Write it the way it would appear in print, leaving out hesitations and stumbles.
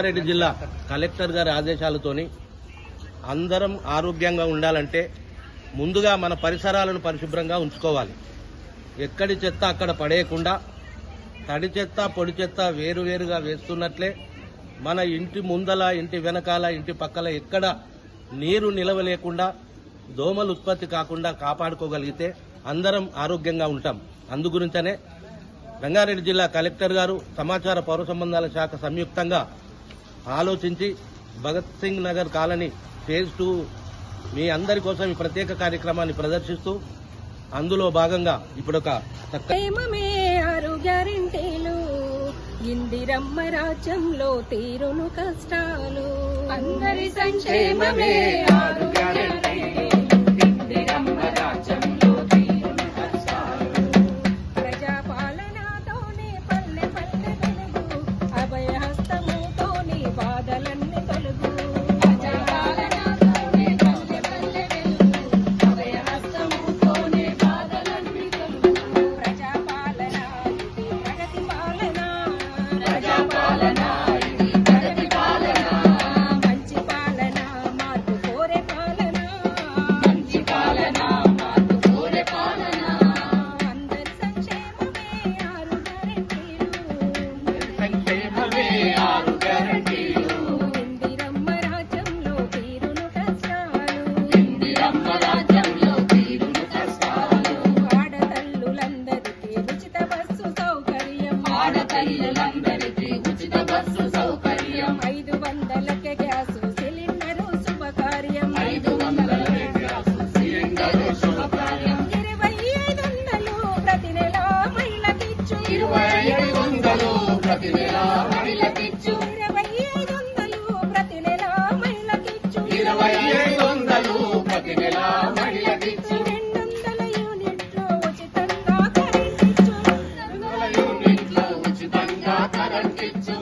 రంగారెడ్డి జిల్లా కలెక్టర్ గారి ఆదేశాలతోని అందరం ఆరోగ్యంగా ఉండాలంటే ముందుగా మన పరిసరాలను పరిశుభ్రంగా ఉంచుకోవాలి. ఎక్కడి చెత్త అక్కడ పడేయకుండా తడి చెత్త పొడి చెత్త వేరువేరుగా వేస్తున్నట్లే మన ఇంటి ముందల, ఇంటి వెనకాల, ఇంటి పక్కల ఎక్కడ నీరు నిలవలేకుండా దోమలు ఉత్పత్తి కాకుండా కాపాడుకోగలిగితే అందరం ఆరోగ్యంగా ఉంటాం. అందుగురించనే రంగారెడ్డి జిల్లా కలెక్టర్ గారు సమాచార పౌర సంబంధాల శాఖ సంయుక్తంగా ఆలోచించి భగత్ సింగ్ నగర్ కాలనీ ఫేజ్ 2 మీ అందరి కోసం ఈ ప్రత్యేక కార్యక్రమాన్ని ప్రదర్శిస్తూ అందులో భాగంగా ఇప్పుడొక ఇందిరమ్మ రాజ్యంలో తీరును కష్టాలు అందరి సంక్షేమమే ఆరు గ్యారెంటీలు ఇందిరమ్మ రాజ్యంలో తీరును కష్టాలు ప్రజాపాలనతోనే పల్లె పల్లె వెలుగు అభయహస్తముతోనే బాధలన్నీ తొలగు ప్రజాపాలనతోనే పల్లె పల్లె వెలుగు అభయహస్తముతోనే బాధలన్నీ తొలగు ప్రజాపాలన ప్రగతి పాలన ప్రజాపాలన ఇది ప్రగతి పాలన మంచి పాలన మార్పు కోరే పాలన మంచి పాలన మార్పు కోరే పాలన అందరి సంక్షేమమే ఆరు గ్యారెంటీలు ఇందిరమ్మ రాజ్యంలో తీరును కష్టాలు ఇందిరమ్మ రాజ్యంలో తీరును కష్టాలు ఆడతల్లులందరికీ ఉచిత బస్సు సౌకర్యం ఆడతల్లులందరికీ ఉచిత బస్సు సౌకర్యం 500కే గ్యాస్ సిలిండరు శుభకార్యం 500కే గ్యాస్ సిలిండరు శుభకార్యం 2500 ప్రతి నెల మహిళకిచ్చు 2500 ప్రతి నెల మహిళకిచ్చు 2500 ప్రతి నెల మహిళకిచ్చు 2500 ప్రతి నెల మహిళకిచ్చు 200 యూనిట్లు ఉచితంగా కరెంట్ ఇచ్చు 200 యూనిట్లు ఉచితంగా కరెంట్ ఇచ్చు